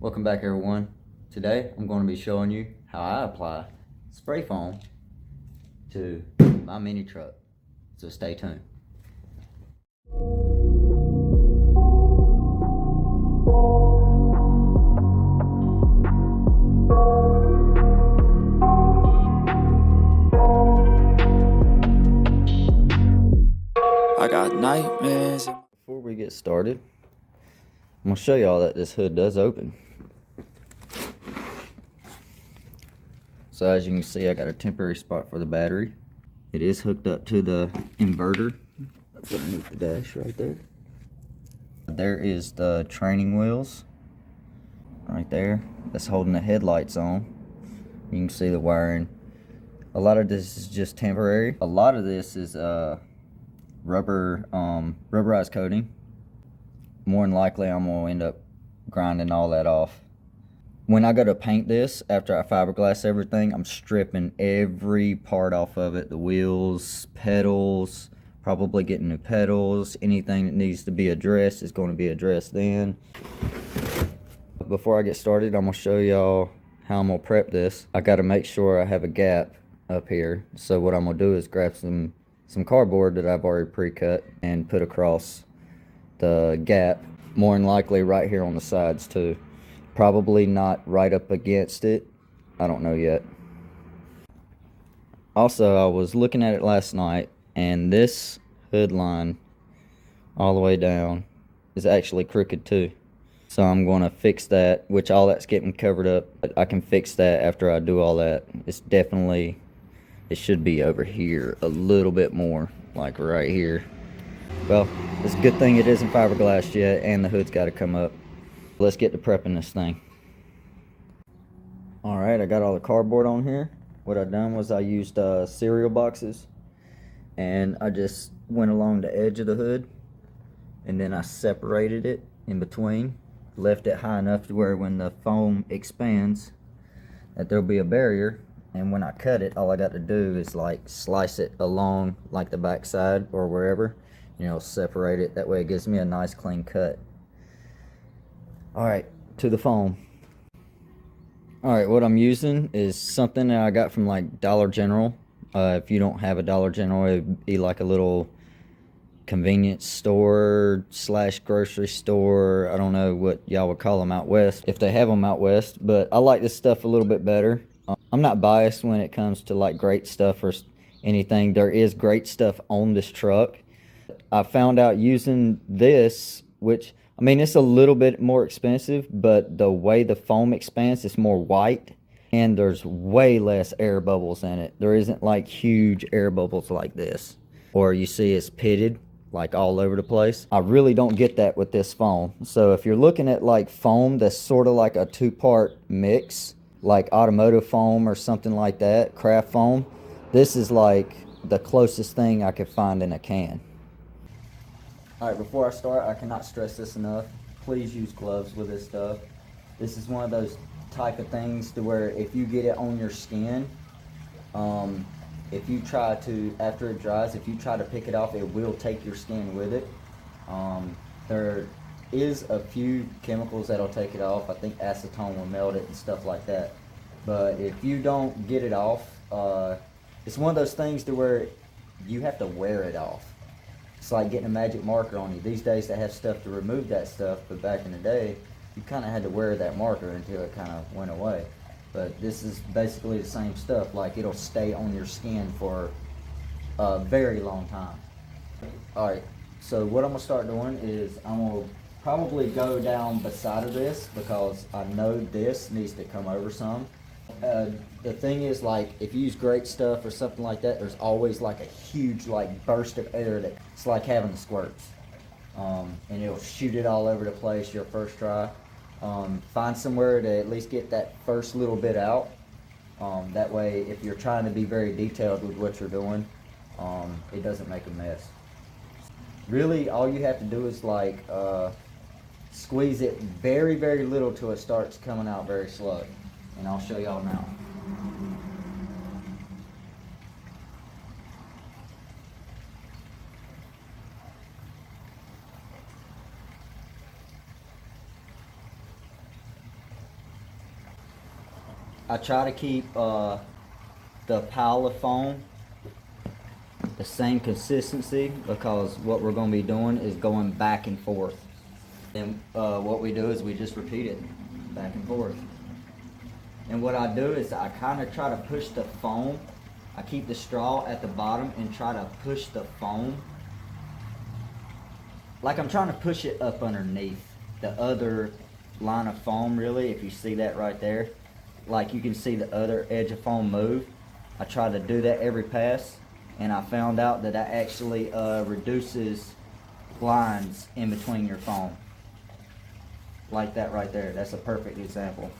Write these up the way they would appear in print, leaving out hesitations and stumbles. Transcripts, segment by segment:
Welcome back everyone. Today I'm going to be showing you how I apply spray foam to my mini truck. So stay tuned. I got nightmares. Before we get started, I'm going to show y'all that this hood does open. So as you can see, I got a temporary spot for the battery. It is hooked up to the inverter. That's underneath the dash right there. There is the training wheels right there. That's holding the headlights on. You can see the wiring. A lot of this is just temporary. A lot of this is rubberized coating. More than likely I'm gonna end up grinding all that off. When I go to paint this, after I fiberglass everything, I'm stripping every part off of it. The wheels, pedals, probably getting new pedals. Anything that needs to be addressed is going to be addressed then. Before I get started, I'm gonna show y'all how I'm gonna prep this. I gotta make sure I have a gap up here. So what I'm gonna do is grab some cardboard that I've already pre-cut and put across the gap, more than likely right here on the sides too. Probably not right up against it, I don't know yet. Also, I was looking at it last night, and this hood line all the way down is actually crooked too. So I'm going to fix that, which all that's getting covered up. I can fix that after I do all that. It should be over here a little bit more, like right here. Well, it's a good thing it isn't fiberglass yet, and the hood's got to come up. Let's get to prepping this thing. Alright, I got all the cardboard on here. What I done was I used cereal boxes, and I just went along the edge of the hood, and then I separated it in between, left it high enough to where when the foam expands that there'll be a barrier, and when I cut it, all I got to do is like slice it along like the back side or wherever, separate it. That way it gives me a nice clean cut. Alright, to the foam. Alright, what I'm using is something that I got from like Dollar General. If you don't have a Dollar General, it'd be like a little convenience store / grocery store. I don't know what y'all would call them out west, if they have them out west, but I like this stuff a little bit better. I'm not biased when it comes to like great stuff or anything. There is great stuff on this truck. I found out using this, which, I mean, it's a little bit more expensive, but the way the foam expands, it's more white, and there's way less air bubbles in it. There isn't like huge air bubbles like this, or you see it's pitted like all over the place. I really don't get that with this foam. So if you're looking at like foam that's sort of like a two-part mix, like automotive foam or something like that, craft foam, this is like the closest thing I could find in a can. Alright, before I start, I cannot stress this enough. Please use gloves with this stuff. This is one of those type of things to where if you get it on your skin, if you try to, after it dries, if you try to pick it off, it will take your skin with it. There is a few chemicals that'll take it off. I think acetone will melt it and stuff like that. But if you don't get it off, it's one of those things to where you have to wear it off. It's like getting a magic marker on you. These days they have stuff to remove that stuff, but back in the day, you kind of had to wear that marker until it kind of went away. But this is basically the same stuff. Like, it'll stay on your skin for a very long time. Alright, so what I'm going to start doing is I'm going to probably go down beside of this, because I know this needs to come over some. The thing is, like, if you use great stuff or something like that, there's always like a huge like burst of air that it's like having the squirts, and it'll shoot it all over the place your first try. Find somewhere to at least get that first little bit out. That way, if you're trying to be very detailed with what you're doing, it doesn't make a mess. Really, all you have to do is like squeeze it very, very little till it starts coming out very slow. And I'll show y'all now. I try to keep the pile of foam the same consistency, because what we're going to be doing is going back and forth. And what we do is we just repeat it back and forth. And what I do is I kind of try to push the foam. I keep the straw at the bottom and try to push the foam. Like I'm trying to push it up underneath the other line of foam, really, if you see that right there. Like you can see the other edge of foam move. I try to do that every pass, and I found out that that actually reduces lines in between your foam. Like that right there. That's a perfect example.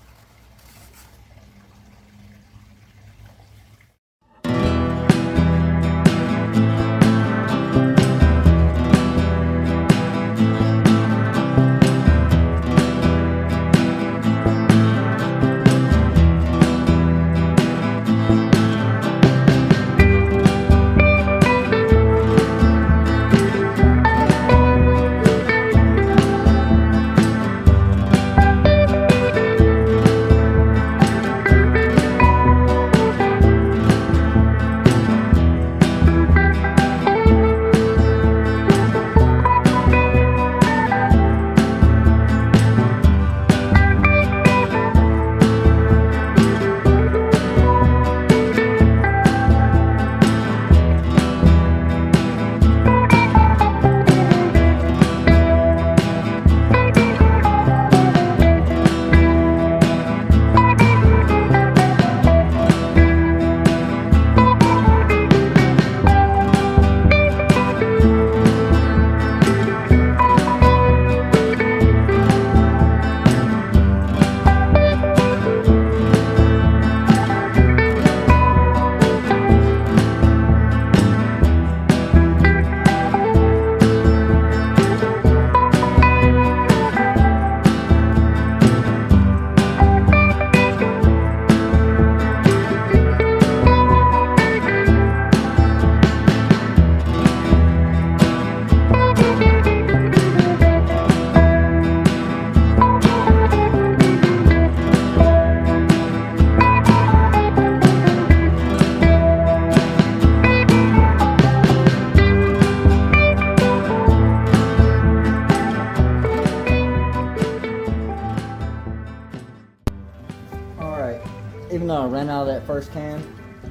Even though I ran out of that first can,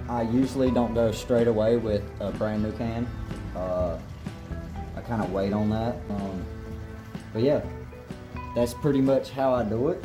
I usually don't go straight away with a brand new can. I kind of wait on that. But yeah, that's pretty much how I do it.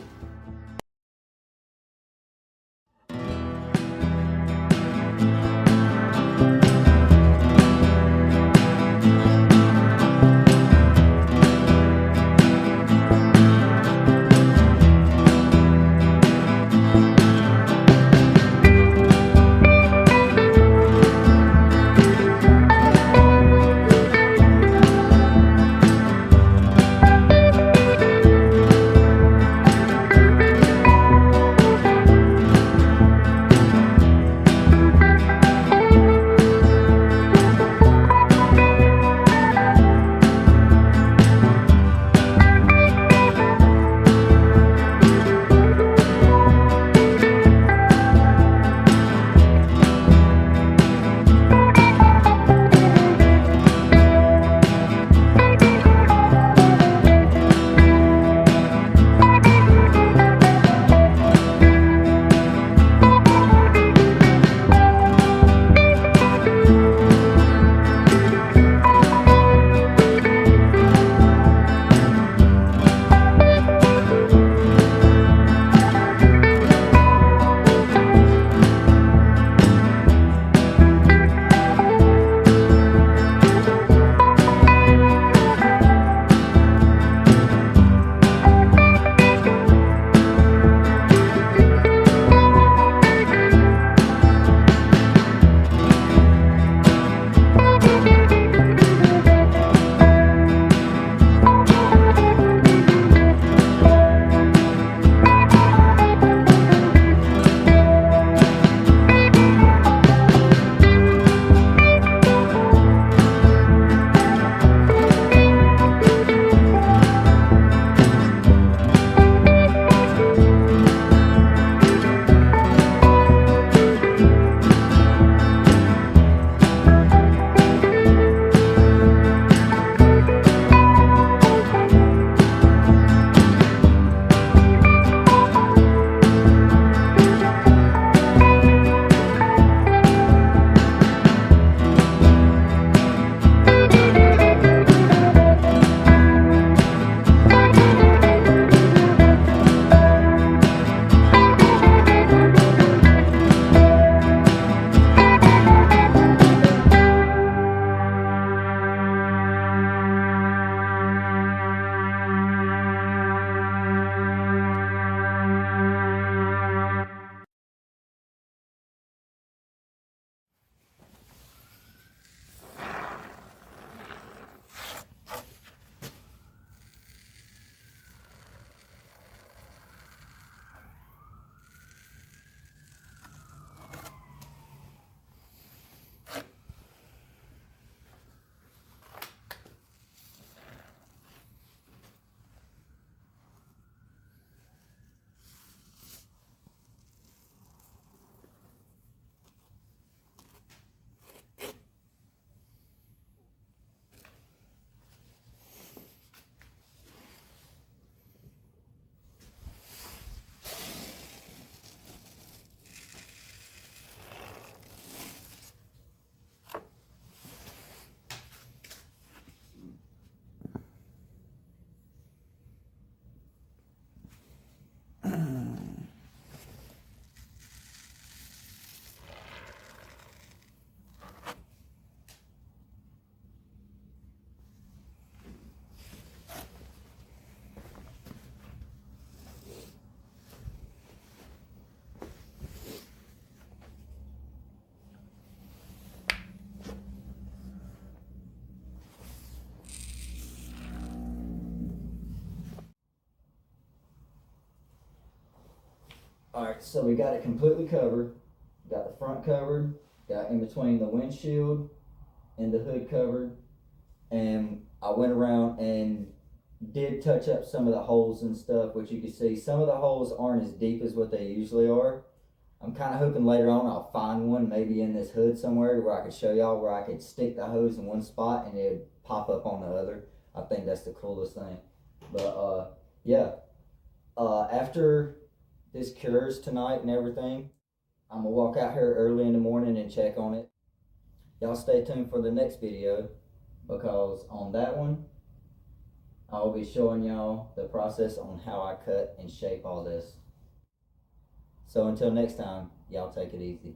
Alright, so we got it completely covered. Got the front covered, got in between the windshield and the hood covered, and I went around and did touch up some of the holes and stuff, which you can see some of the holes aren't as deep as what they usually are. I'm kind of hoping later on I'll find one maybe in this hood somewhere where I could show y'all where I could stick the hose in one spot and it would pop up on the other. I think that's the coolest thing. But yeah, after this cures tonight and everything, I'm gonna walk out here early in the morning and check on it. Y'all stay tuned for the next video, because on that one I'll be showing y'all the process on how I cut and shape all this. So until next time, y'all take it easy.